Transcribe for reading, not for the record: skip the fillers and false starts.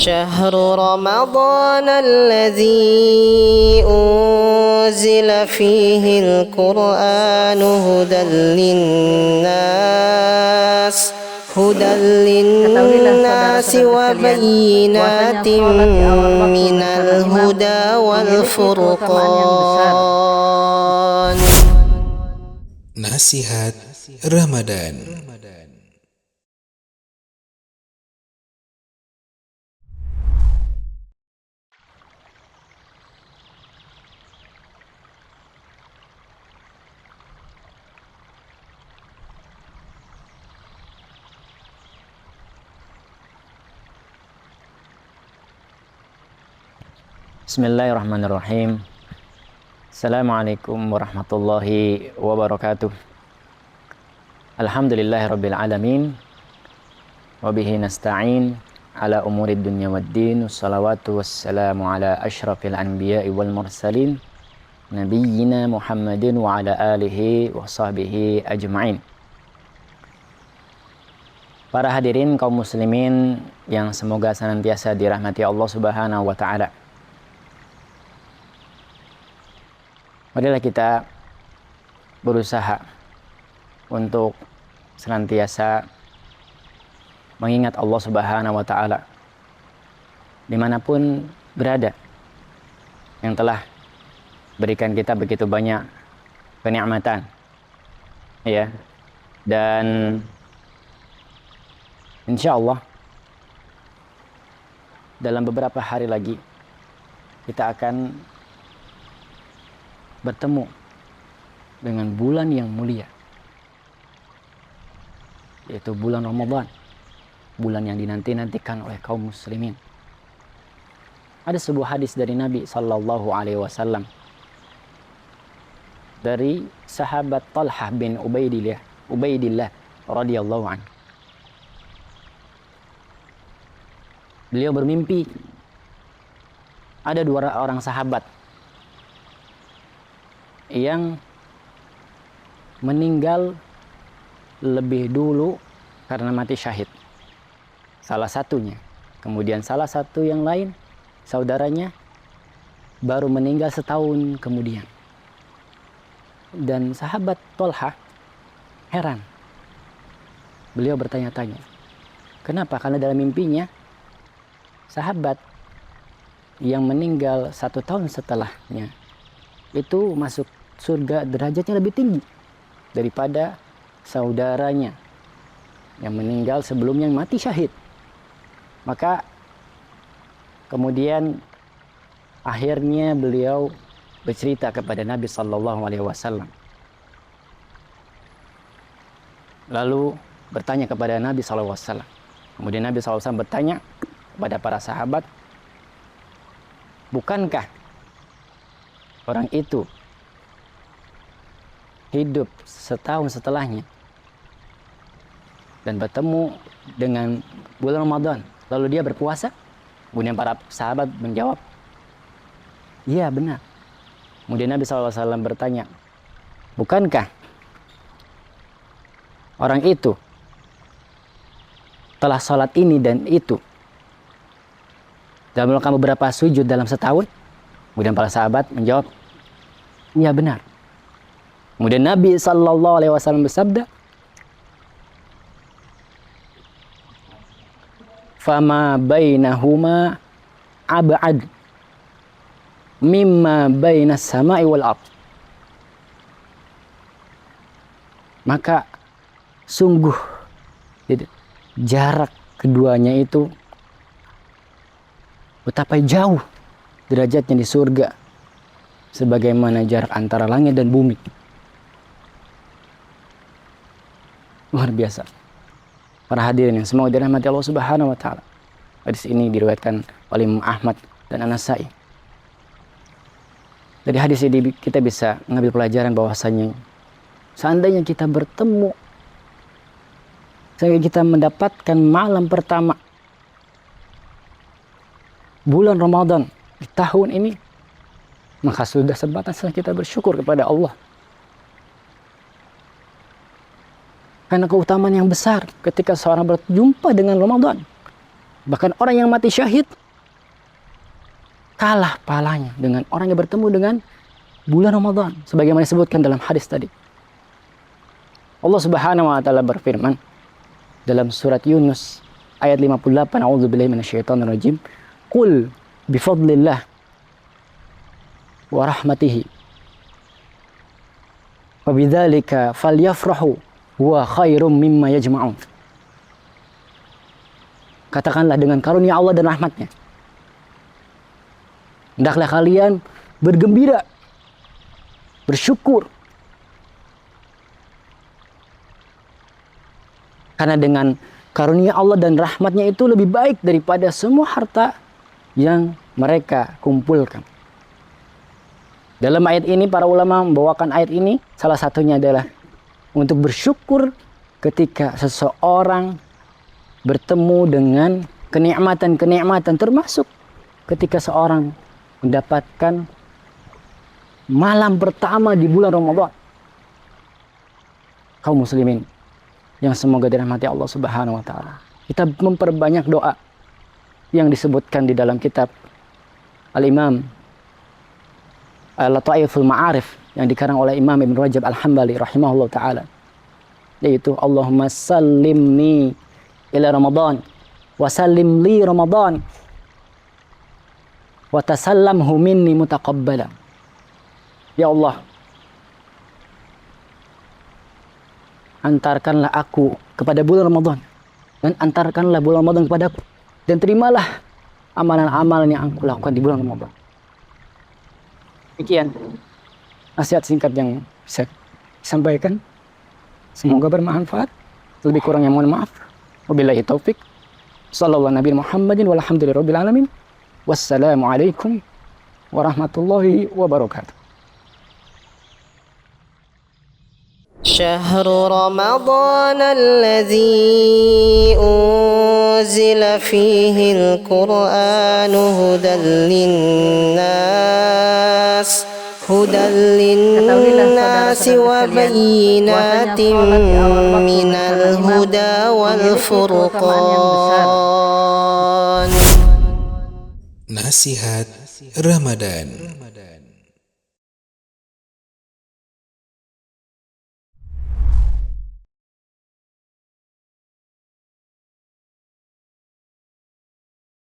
شهر رمضان الذي أنزل فيه القرآن هدى للناس وبينات من الهدى والفرقان. Nasihat Ramadan. Bismillahirrahmanirrahim. Assalamualaikum warahmatullahi wabarakatuh. Alhamdulillahirabbil alamin. Wabihi nasta'in ala umurid dunya waddin. Wassalawatu wassalamu ala asyrafil anbiya'i wal mursalin nabiyyina Muhammadin wa ala alihi wa sahbihi ajma'in. Para hadirin kaum muslimin yang semoga senantiasa dirahmati Allah Subhanahu wa taala. Marilah kita berusaha untuk senantiasa mengingat Allah Subhanahu wa ta'ala dimanapun berada, yang telah berikan kita begitu banyak kenikmatan, ya, dan insya Allah dalam beberapa hari lagi kita akan bertemu dengan bulan yang mulia, yaitu bulan Ramadan, bulan yang dinanti-nantikan oleh kaum muslimin. Ada sebuah hadis dari Nabi Sallallahu Alaihi Wasallam dari sahabat Talhah bin Ubaidillah radhiyallahu anhu. Beliau bermimpi ada dua orang sahabat yang meninggal lebih dulu karena mati syahid, salah satunya. Kemudian salah satu yang lain, saudaranya, baru meninggal setahun kemudian. Dan sahabat Tolhah heran. Beliau bertanya-tanya, kenapa? Karena dalam mimpinya sahabat yang meninggal 1 tahun setelahnya itu masuk surga derajatnya lebih tinggi daripada saudaranya yang meninggal sebelumnya yang mati syahid. Maka kemudian akhirnya beliau bercerita kepada Nabi Sallallahu Alaihi Wasallam, lalu bertanya kepada Nabi Sallallahu Alaihi Wasallam. Kemudian Nabi Sallallahu Alaihi Wasallam bertanya kepada para sahabat, bukankah orang itu hidup setahun setelahnya dan bertemu dengan bulan Ramadan, lalu dia berpuasa? Kemudian para sahabat menjawab, iya benar. Kemudian Nabi SAW bertanya, bukankah orang itu telah sholat ini dan itu dan melakukan beberapa sujud dalam setahun? Kemudian para sahabat menjawab, iya benar. Kemudian Nabi Sallallahu Alaihi Wasallam bersabda, fama bainahuma ab'ad mimma bainas sama'i wal ardh. Maka sungguh jarak keduanya itu betapa jauh derajatnya di surga sebagaimana jarak antara langit dan bumi. Luar biasa. Para hadirin yang semoga dirahmati Allah Subhanahu wa taala. Hadis ini diriwayatkan oleh Imam Ahmad dan An-Nasa'i. Dari hadis ini kita bisa mengambil pelajaran bahwasanya seandainya kita bertemu, sehingga kita mendapatkan malam pertama bulan Ramadan di tahun ini, maka sudah sebatasnya kita bersyukur kepada Allah. Karena keutamaan yang besar ketika seorang berjumpa dengan Ramadan. Bahkan orang yang mati syahid kalah pahalanya dengan orang yang bertemu dengan bulan Ramadan, sebagaimana disebutkan dalam hadis tadi. Allah Subhanahu wa taala berfirman dalam surat Yunus ayat 58, a'udzubillahi minasyaitonir rajim, qul bifadlillah wa rahmatihi wa bidzalika falyafrahu huwa khairum mimma yajma'un. Katakanlah, dengan karunia Allah dan rahmatnya hendaklah kalian bergembira, bersyukur. Karena dengan karunia Allah dan rahmatnya itu lebih baik daripada semua harta yang mereka kumpulkan. Dalam ayat ini para ulama membawakan ayat ini, salah satunya adalah untuk bersyukur ketika seseorang bertemu dengan kenikmatan-kenikmatan, termasuk ketika seorang mendapatkan malam pertama di bulan Ramadan. Kaum muslimin yang semoga dirahmati Allah Subhanahu wa taala, kita memperbanyak doa yang disebutkan di dalam kitab Al-Imam Lataiful Ma'arif yang dikarang oleh Imam Ibn Rajab Al-Hambali rahimahullah taala, yaitu Allahumma sallimni ila Ramadan wa sallim li Ramadan wa tasallamhu minni mutaqabbala. Ya Allah, antarkanlah aku kepada bulan Ramadan dan antarkanlah bulan Ramadan kepadaku, dan terimalah amalan-amalan yang aku lakukan di bulan Ramadan. Demikian nasihat singkat yang bisa disampaikan. Semoga bermanfaat. Lebih kurangnya mohon maaf. Wabillahi taufik. Sallallahu Nabi Muhammadin walhamdulillahirabbil alamin. Wassalamualaikum warahmatullahi wabarakatuh. شهر رمضان الذي أنزل فيه القرآن هدى للناس وبينات من الهدى والفرقان. Nasihat Ramadan.